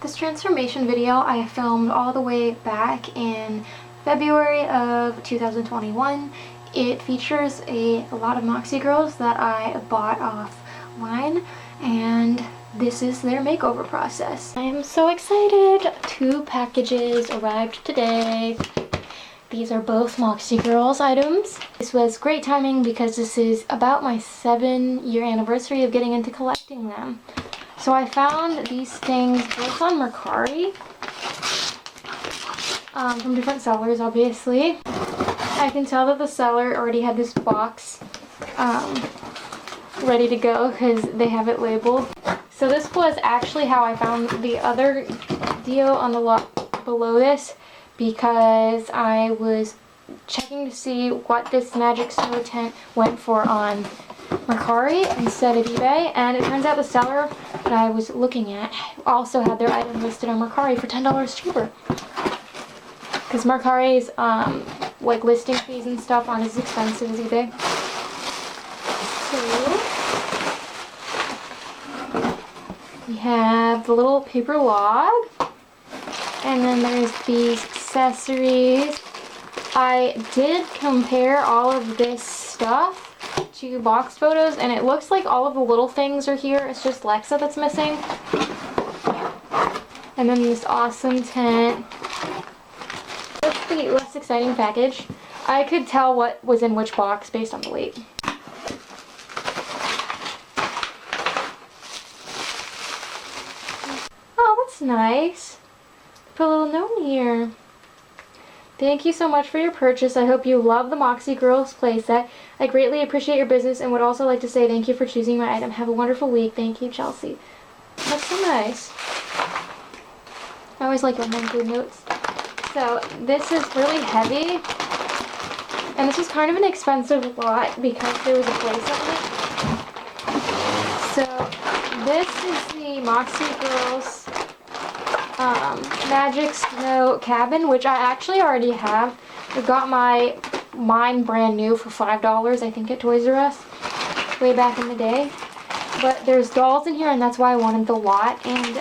This transformation video I filmed all the way back in February of 2021. It features a lot of Moxie Girlz that I bought offline, and this is their makeover process. I am so excited! 2 packages arrived today. These are both Moxie Girlz items. This was great timing because this is about my 7-year anniversary of getting into collecting them. So I found these things both on Mercari, from different sellers obviously. I can tell that the seller already had this box ready to go because they have it labeled. So this was actually how I found the other deal on the lot below this, because I was checking to see what this magic snow tent went for on Mercari instead of eBay, and it turns out the seller that I was looking at also had their item listed on Mercari for $10 cheaper. Because Mercari's like listing fees and stuff aren't as expensive as eBay. So we have the little paper log, and then there's these accessories. I did compare all of this stuff to box photos, and it looks like all of the little things are here. It's just Lexa that's missing. And then this awesome tent. That's the less exciting package. I could tell what was in which box based on the weight. Oh, that's nice. Put a little note in here. Thank you so much for your purchase. I hope you love the Moxie Girlz playset. I greatly appreciate your business and would also like to say thank you for choosing my item. Have a wonderful week. Thank you, Chelsea. That's so nice. I always like when I include notes. So this is really heavy, and this was kind of an expensive lot because there was a place on it. So this is the Moxie Girlz Magic Snow Cabin, which I actually already have. I got mine brand new for $5, I think, at Toys R Us way back in the day. But there's dolls in here, and that's why I wanted the lot. And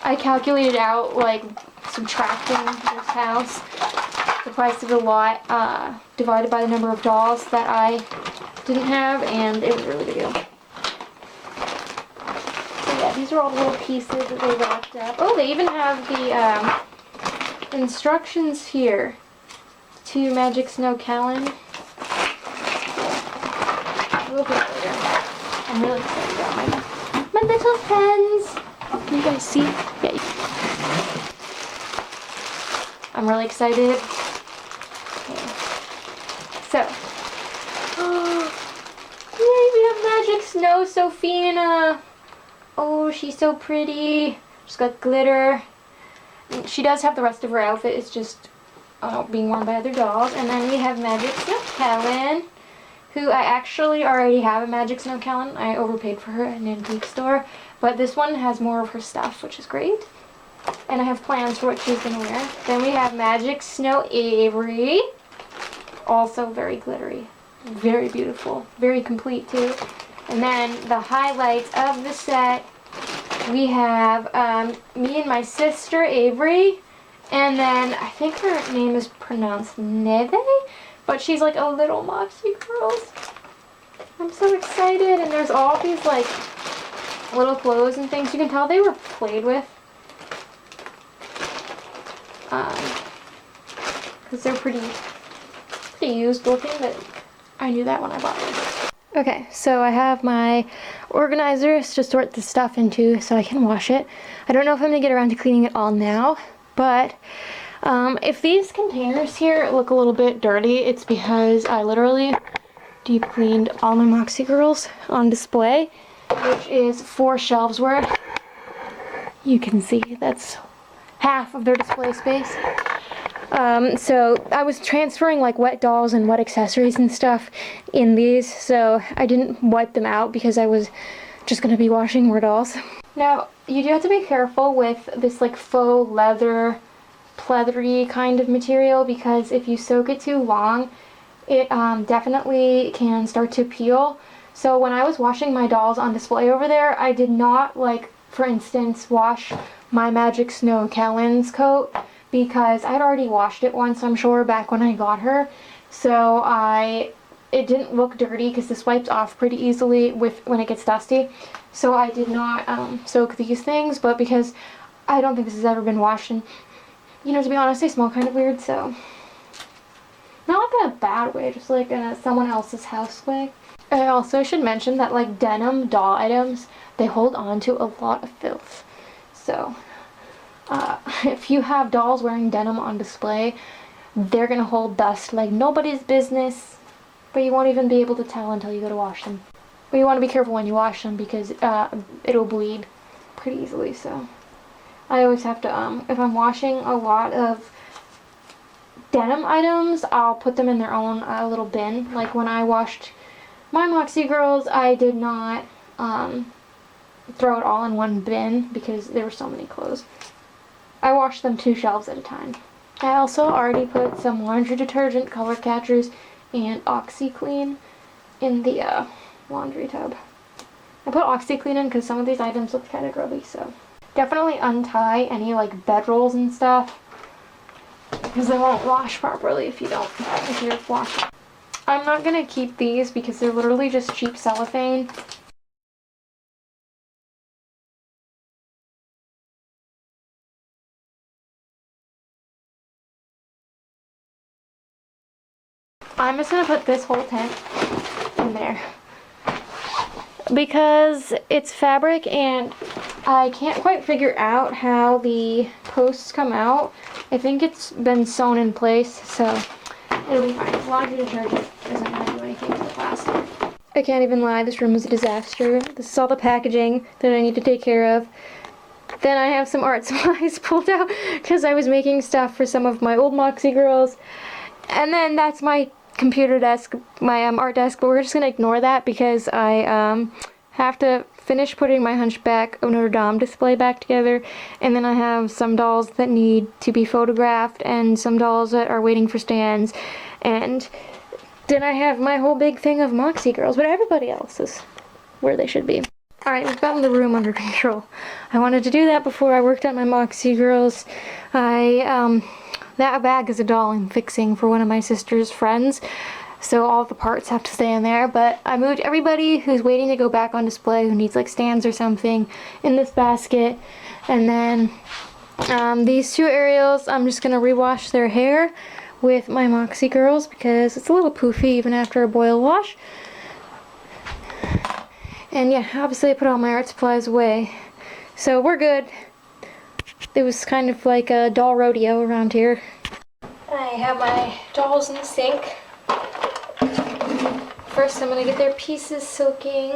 I calculated out, like, subtracting this house, the price of the lot divided by the number of dolls that I didn't have, and it was a really good deal. These are all the little pieces that they wrapped up. Oh, they even have the instructions here to Magic Snow Callan. We'll put it later. I'm really excited about my little pens. Can you guys see? Yeah. I'm really excited. Okay. So, yay, we have Magic Snow Sophina. Oh, she's so pretty. She's got glitter. She does have the rest of her outfit. It's just being worn by other dolls. And then we have Magic Snow Callan, who I actually already have a Magic Snow Callan. I overpaid for her at an antique store. But this one has more of her stuff, which is great. And I have plans for what she's going to wear. Then we have Magic Snow Avery. Also very glittery. Very beautiful. Very complete too. And then the highlights of the set, we have me and my sister Avery, and then I think her name is pronounced Neve, but she's like a little Moxie Girlz. I'm so excited, and there's all these like little clothes and things. You can tell they were played with, because they're pretty used looking, but I knew that when I bought them. Okay, so I have my organizers to sort the stuff into so I can wash it. I don't know if I'm going to get around to cleaning it all now, but if these containers here look a little bit dirty, it's because I literally deep cleaned all my Moxie Girlz on display, which is 4 shelves worth. You can see that's half of their display space. So I was transferring like wet dolls and wet accessories and stuff in these, so I didn't wipe them out because I was just going to be washing more dolls. Now, you do have to be careful with this like faux leather, pleathery kind of material, because if you soak it too long, it definitely can start to peel. So when I was washing my dolls on display over there, I did not like for instance, wash my Magic Snow Callan's coat because I'd already washed it once, I'm sure, back when I got her. So it didn't look dirty because this wipes off pretty easily when it gets dusty. So I did not soak these things, but because I don't think this has ever been washed, and you know, to be honest, they smell kind of weird, so not like in a bad way, just like in a someone else's house way. I also should mention that like denim doll items, they hold on to a lot of filth. So if you have dolls wearing denim on display, they're gonna hold dust like nobody's business, but you won't even be able to tell until you go to wash them. But you want to be careful when you wash them because it'll bleed pretty easily. So I always have to, if I'm washing a lot of denim items, I'll put them in their own little bin. Like when I washed my Moxie Girlz, I did not throw it all in one bin because there were so many clothes. I washed them 2 shelves at a time. I also already put some laundry detergent, color catchers, and OxiClean in the laundry tub. I put OxiClean in because some of these items look kind of grubby, so definitely untie any like bedrolls and stuff because they won't wash properly if you're washing. I'm not gonna keep these because they're literally just cheap cellophane. I'm just gonna put this whole tent in there because it's fabric and I can't quite figure out how the posts come out. I think it's been sewn in place, so it'll be fine. Laundry detergent isn't gonna do anything to the plastic. I can't even lie, this room is a disaster. This is all the packaging that I need to take care of. Then I have some art supplies pulled out because I was making stuff for some of my old Moxie Girlz. And then that's my computer desk, my art desk, but we're just gonna ignore that because I have to finish putting my Hunchback of Notre Dame display back together, and then I have some dolls that need to be photographed and some dolls that are waiting for stands, and then I have my whole big thing of Moxie Girlz, but everybody else is where they should be. Alright, we've gotten the room under control. I wanted to do that before I worked on my Moxie Girlz. That bag is a doll I'm fixing for one of my sister's friends, so all the parts have to stay in there, but I moved everybody who's waiting to go back on display, who needs like stands or something, in this basket. And then these 2 Ariels, I'm just going to rewash their hair with my Moxie Girlz because it's a little poofy even after a boil wash. And yeah, obviously I put all my art supplies away, so we're good. It was kind of like a doll rodeo around here. I have my dolls in the sink. First I'm going to get their pieces soaking.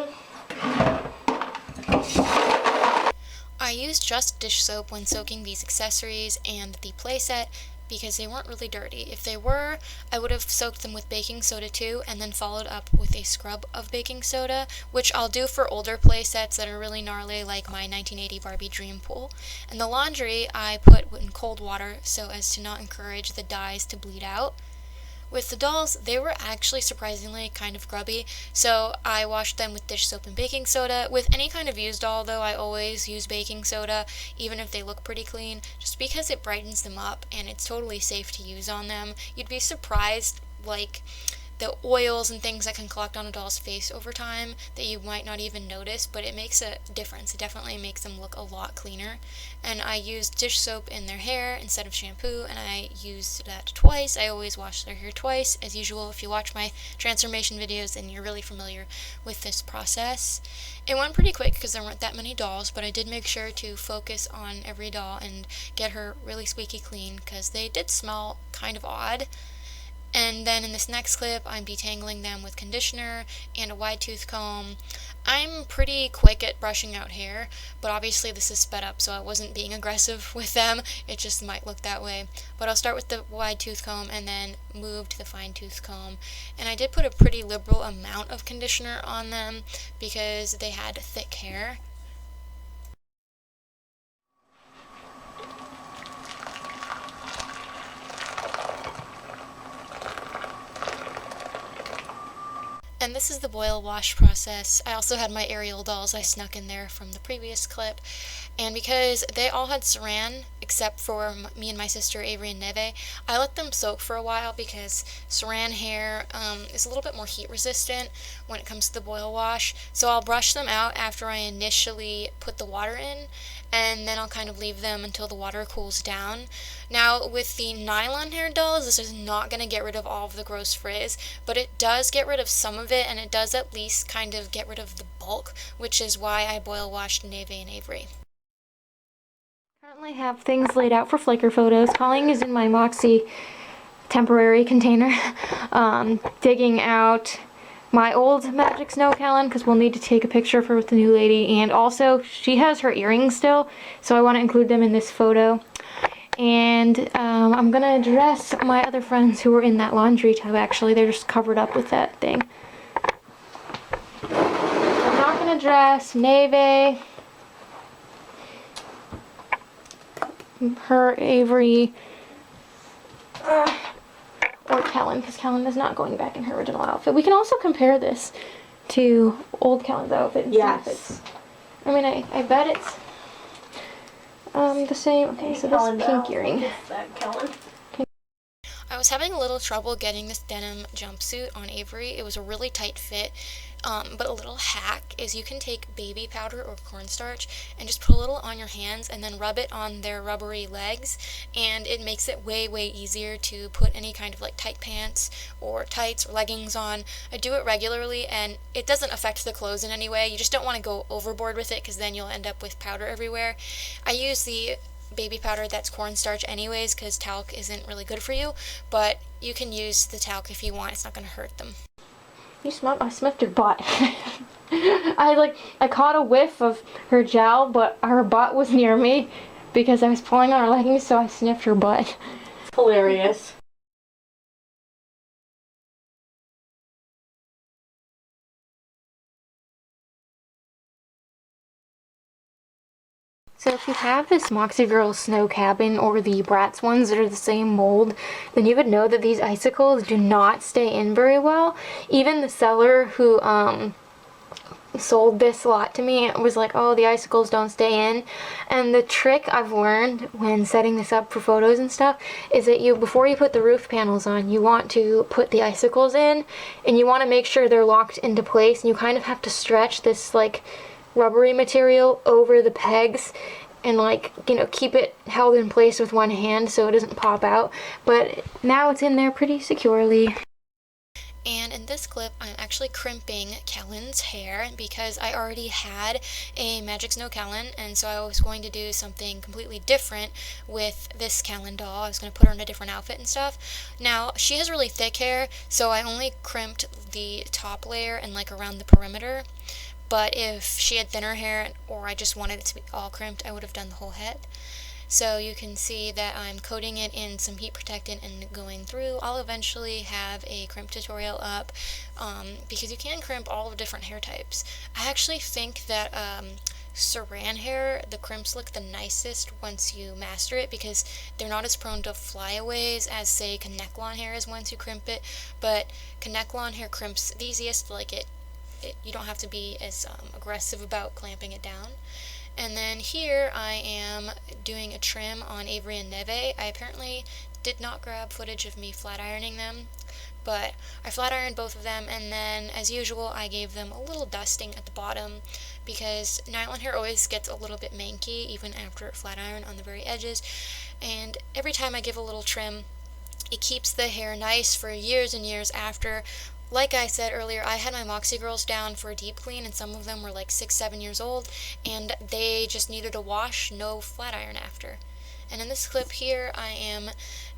I used just dish soap when soaking these accessories and the playset because they weren't really dirty. If they were, I would have soaked them with baking soda too and then followed up with a scrub of baking soda, which I'll do for older play sets that are really gnarly, like my 1980 Barbie Dream Pool. And the laundry I put in cold water so as to not encourage the dyes to bleed out. With the dolls, they were actually surprisingly kind of grubby, so I washed them with dish soap and baking soda. With any kind of used doll, though, I always use baking soda, even if they look pretty clean, just because it brightens them up and it's totally safe to use on them. You'd be surprised, like, the oils and things that can collect on a doll's face over time that you might not even notice, but it makes a difference. It definitely makes them look a lot cleaner. And I used dish soap in their hair instead of shampoo, and I used that twice. I always wash their hair twice, as usual. If you watch my transformation videos, then you're really familiar with this process. It went pretty quick because there weren't that many dolls, but I did make sure to focus on every doll and get her really squeaky clean because they did smell kind of odd. And then in this next clip, I'm detangling them with conditioner and a wide tooth comb. I'm pretty quick at brushing out hair, but obviously this is sped up, so I wasn't being aggressive with them. It just might look that way. But I'll start with the wide tooth comb and then move to the fine tooth comb. And I did put a pretty liberal amount of conditioner on them because they had thick hair. And this is the boil wash process. I also had my Ariel dolls I snuck in there from the previous clip. And because they all had saran, except for me and my sister Avery and Neve, I let them soak for a while because saran hair is a little bit more heat resistant when it comes to the boil wash. So I'll brush them out after I initially put the water in, and then I'll kind of leave them until the water cools down. Now with the nylon hair dolls, this is not going to get rid of all of the gross frizz, but it does get rid of some of it, and it does at least kind of get rid of the bulk, which is why I boil washed Neve and Avery. Currently have things laid out for Flickr photos. Colleen is in my Moxie temporary container, digging out my old magic snow calendar because we'll need to take a picture of her with the new lady, and also she has her earrings still, so I want to include them in this photo. And I'm gonna dress my other friends who were in that laundry tub. Actually, they're just covered up with that thing. I'm not gonna dress Neve, her, Avery, or Kellen, because Kellen is not going back in her original outfit. We can also compare this to old Kellen's outfit. Yes. I mean, I bet it's the same. Okay, so this pink earring. I was having a little trouble getting this denim jumpsuit on Avery. It was a really tight fit, but a little hack is you can take baby powder or cornstarch and just put a little on your hands and then rub it on their rubbery legs, and it makes it way easier to put any kind of like tight pants or tights or leggings on. I do it regularly and it doesn't affect the clothes in any way. You just don't want to go overboard with it because then you'll end up with powder everywhere. I use the baby powder that's cornstarch anyways because talc isn't really good for you, but you can use the talc if you want. It's not going to hurt them. I sniffed her butt. I caught a whiff of her gel, but her butt was near me because I was pulling on her leggings, so I sniffed her butt. Hilarious. So if you have this Moxie Girlz snow cabin or the Bratz ones that are the same mold, then you would know that these icicles do not stay in very well. Even the seller who sold this lot to me was like, oh, the icicles don't stay in. And the trick I've learned when setting this up for photos and stuff is that before you put the roof panels on, you want to put the icicles in, and you want to make sure they're locked into place, and you kind of have to stretch this like rubbery material over the pegs and keep it held in place with one hand so it doesn't pop out. But now it's in there pretty securely. And in this clip, I'm actually crimping Kellen's hair because I already had a Magic Snow Kellen, and so I was going to do something completely different with this Kellen doll. I was going to put her in a different outfit and stuff. Now, she has really thick hair, so I only crimped the top layer and around the perimeter. But if she had thinner hair or I just wanted it to be all crimped, I would have done the whole head. So you can see that I'm coating it in some heat protectant and going through. I'll eventually have a crimp tutorial up because you can crimp all the different hair types. I actually think that saran hair, the crimps look the nicest once you master it because they're not as prone to flyaways as say Connectlon hair is once you crimp it, but Connectlon hair crimps the easiest. You don't have to be as aggressive about clamping it down. And then here I am doing a trim on Avery and Neve. I apparently did not grab footage of me flat ironing them, but I flat ironed both of them, and then as usual I gave them a little dusting at the bottom because nylon hair always gets a little bit manky even after flat iron on the very edges, and every time I give a little trim it keeps the hair nice for years and years after. Like I said earlier, I had my Moxie Girlz down for a deep clean, and some of them were 6-7 years old, and they just needed a wash, no flat iron after. And in this clip here, I am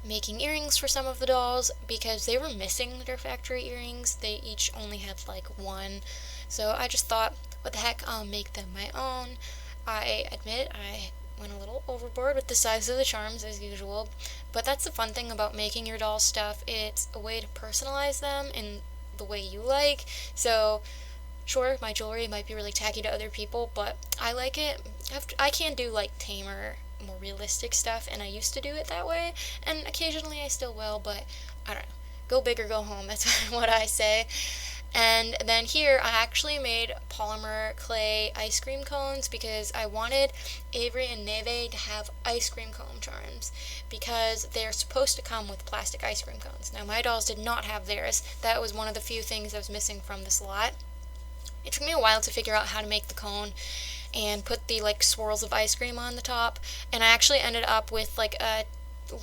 making earrings for some of the dolls because they were missing their factory earrings. They each only had one. So I just thought, what the heck, I'll make them my own. I admit I went a little overboard with the size of the charms as usual, but that's the fun thing about making your doll stuff. It's a way to personalize them in the way you like. So sure, my jewelry might be really tacky to other people, but I like it. I can do tamer, more realistic stuff, and I used to do it that way, and occasionally I still will, but I don't know. Go big or go home, that's what I say. And then here I actually made polymer clay ice cream cones because I wanted Avery and Neve to have ice cream cone charms because they're supposed to come with plastic ice cream cones. Now my dolls did not have theirs. That was one of the few things I was missing from this lot. It took me a while to figure out how to make the cone and put the like swirls of ice cream on the top, and I actually ended up with like a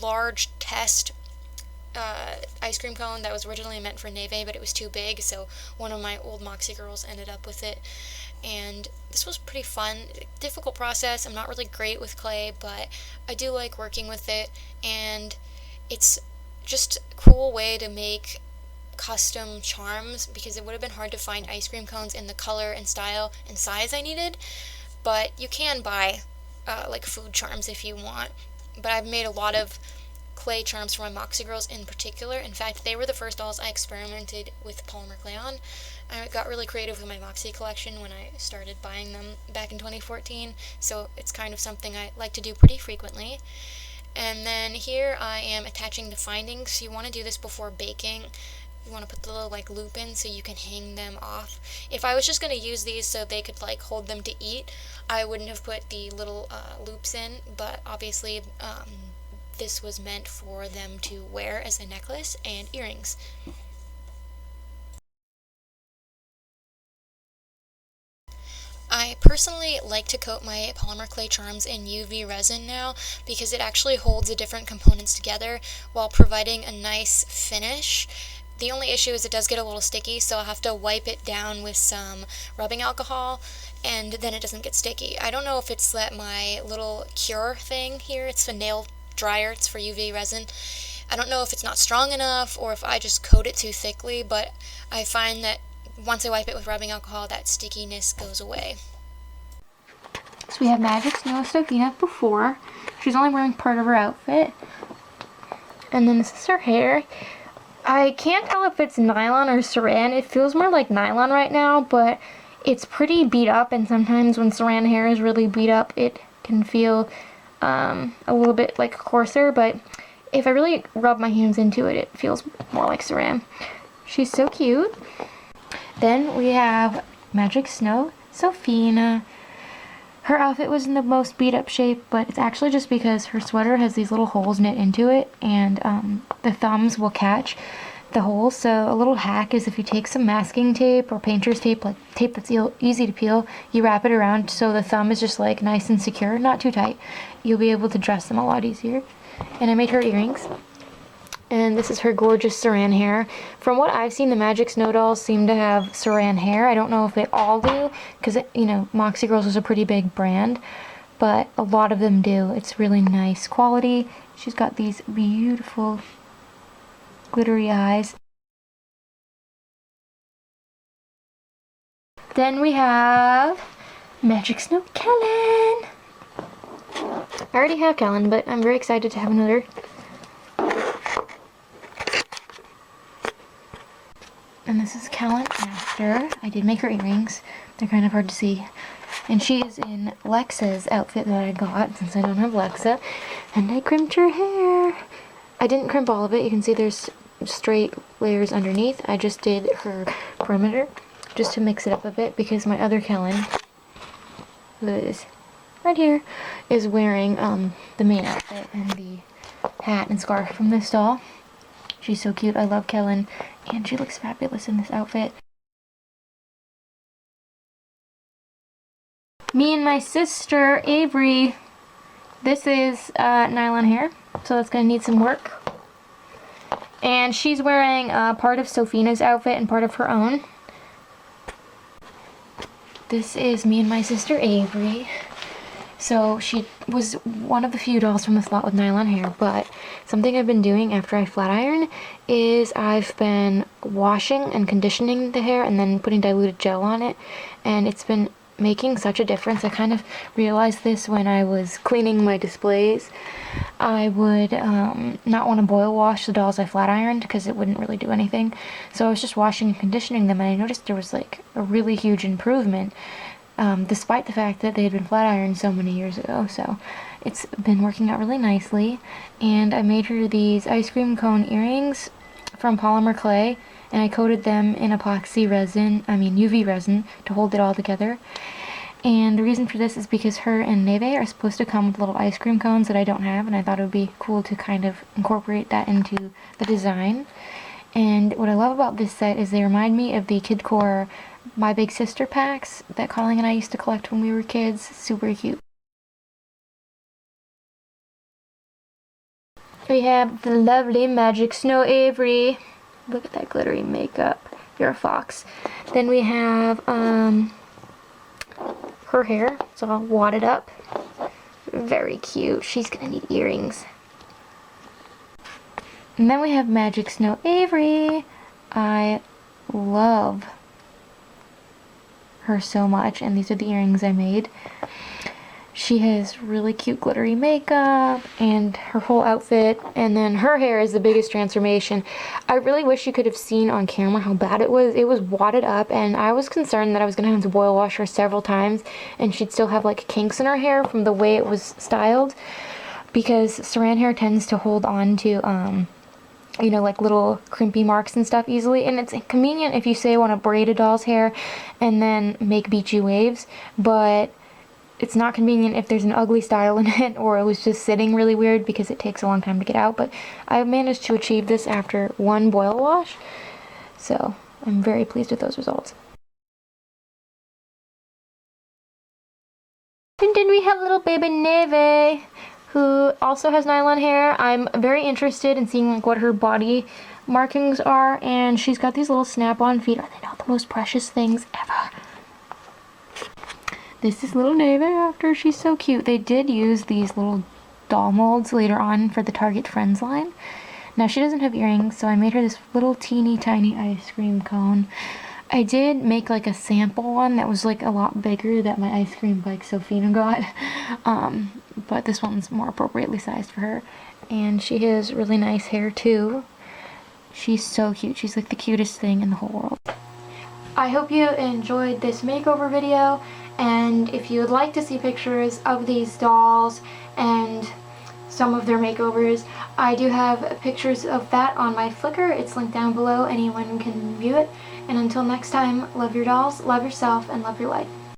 large test ice cream cone that was originally meant for Neve, but it was too big, so one of my old Moxie Girlz ended up with it. And this was pretty fun. Difficult process. I'm not really great with clay, but I do like working with it, and it's just a cool way to make custom charms because it would have been hard to find ice cream cones in the color and style and size I needed, but you can buy like food charms if you want. But I've made a lot of clay charms for my Moxie Girlz in particular. In fact, they were the first dolls I experimented with polymer clay on. I got really creative with my Moxie collection when I started buying them back in 2014, so it's kind of something I like to do pretty frequently. And then here I am attaching the findings. You want to do this before baking. You want to put the little like loop in so you can hang them off. If I was just going to use these so they could like hold them to eat, I wouldn't have put the little loops in, but obviously this was meant for them to wear as a necklace and earrings. I personally like to coat my polymer clay charms in UV resin now because it actually holds the different components together while providing a nice finish. The only issue is it does get a little sticky, so I'll have to wipe it down with some rubbing alcohol, and then it doesn't get sticky. I don't know if it's that my little cure thing here, it's the nail dryer, it's for UV resin. I don't know if it's not strong enough or if I just coat it too thickly, but I find that once I wipe it with rubbing alcohol, that stickiness goes away. So we have Magic's newest Sophina before. She's only wearing part of her outfit. And then this is her hair. I can't tell if it's nylon or saran. It feels more like nylon right now, but it's pretty beat up, and sometimes when saran hair is really beat up, it can feel a little bit like coarser, but if I really rub my hands into it, it feels more like saran. She's so cute. Then we have Magic Snow Sophina. Her outfit was in the most beat up shape, but it's actually just because her sweater has these little holes knit into it, and the thumbs will catch the holes. So a little hack is if you take some masking tape or painter's tape, like tape that's easy to peel, you wrap it around so the thumb is just like nice and secure, not too tight. You'll be able to dress them a lot easier. And I made her earrings. And this is her gorgeous saran hair. From what I've seen, the Magic Snow dolls seem to have saran hair. I don't know if they all do, because, you know, Moxie Girlz is a pretty big brand, but a lot of them do. It's really nice quality. She's got these beautiful glittery eyes. Then we have Magic Snow Kellen. I already have Kellen, but I'm very excited to have another. And this is Kellen after. I did make her earrings. They're kind of hard to see. And she is in Lexa's outfit that I got since I don't have Lexa. And I crimped her hair. I didn't crimp all of it. You can see there's straight layers underneath. I just did her perimeter just to mix it up a bit because my other Kellen, who is right here, is wearing the main outfit and the hat and scarf from this doll. She's so cute. I love Kellen, and she looks fabulous in this outfit. Me and my sister, Avery. This is nylon hair, so that's going to need some work. And she's wearing part of Sophina's outfit and part of her own. This is me and my sister, Avery. So she was one of the few dolls from this lot with nylon hair, but something I've been doing after I flat iron is I've been washing and conditioning the hair and then putting diluted gel on it, and it's been making such a difference. I kind of realized this when I was cleaning my displays. I would not want to boil wash the dolls I flat ironed because it wouldn't really do anything. So I was just washing and conditioning them, and I noticed there was like a really huge improvement. Despite the fact that they had been flat ironed so many years ago. So it's been working out really nicely. And I made her these ice cream cone earrings. from polymer clay, and I coated them in UV resin to hold it all together. And the reason for this is because her and Neve are supposed to come with little ice cream cones that I don't have, and I thought it would be cool to kind of incorporate that into the design. And what I love about this set is they remind me of the Kidcore My Big Sister packs that Colleen and I used to collect when we were kids. Super cute. We have the lovely Magic Snow Avery. Look at that glittery makeup. You're a fox. Then we have her hair. It's all wadded up. Very cute. She's gonna need earrings. And then we have Magic Snow Avery. I love her so much, and these are the earrings I made. She has really cute glittery makeup and her whole outfit, and then her hair is the biggest transformation. I really wish you could have seen on camera how bad it was. It was wadded up, and I was concerned that I was going to have to boil wash her several times and she'd still have like kinks in her hair from the way it was styled, because saran hair tends to hold on to you know, like little crimpy marks and stuff easily, and it's convenient if you say want to braid a doll's hair and then make beachy waves, but it's not convenient if there's an ugly style in it or it was just sitting really weird because it takes a long time to get out. But I managed to achieve this after one boil wash, so I'm very pleased with those results. And then we have little baby Neve, who also has nylon hair. I'm very interested in seeing like what her body markings are, and she's got these little snap-on feet. Are they not the most precious things ever? This is little Neve after. She's so cute. They did use these little doll molds later on for the Target Friends line. Now she doesn't have earrings, so I made her this little teeny tiny ice cream cone. I did make like a sample one that was like a lot bigger that my ice cream bike Sophina got. But this one's more appropriately sized for her. And she has really nice hair too. She's so cute. She's like the cutest thing in the whole world. I hope you enjoyed this makeover video, and if you would like to see pictures of these dolls and some of their makeovers, I do have pictures of that on my Flickr. It's linked down below. Anyone can view it. And until next time, love your dolls, love yourself, and love your life.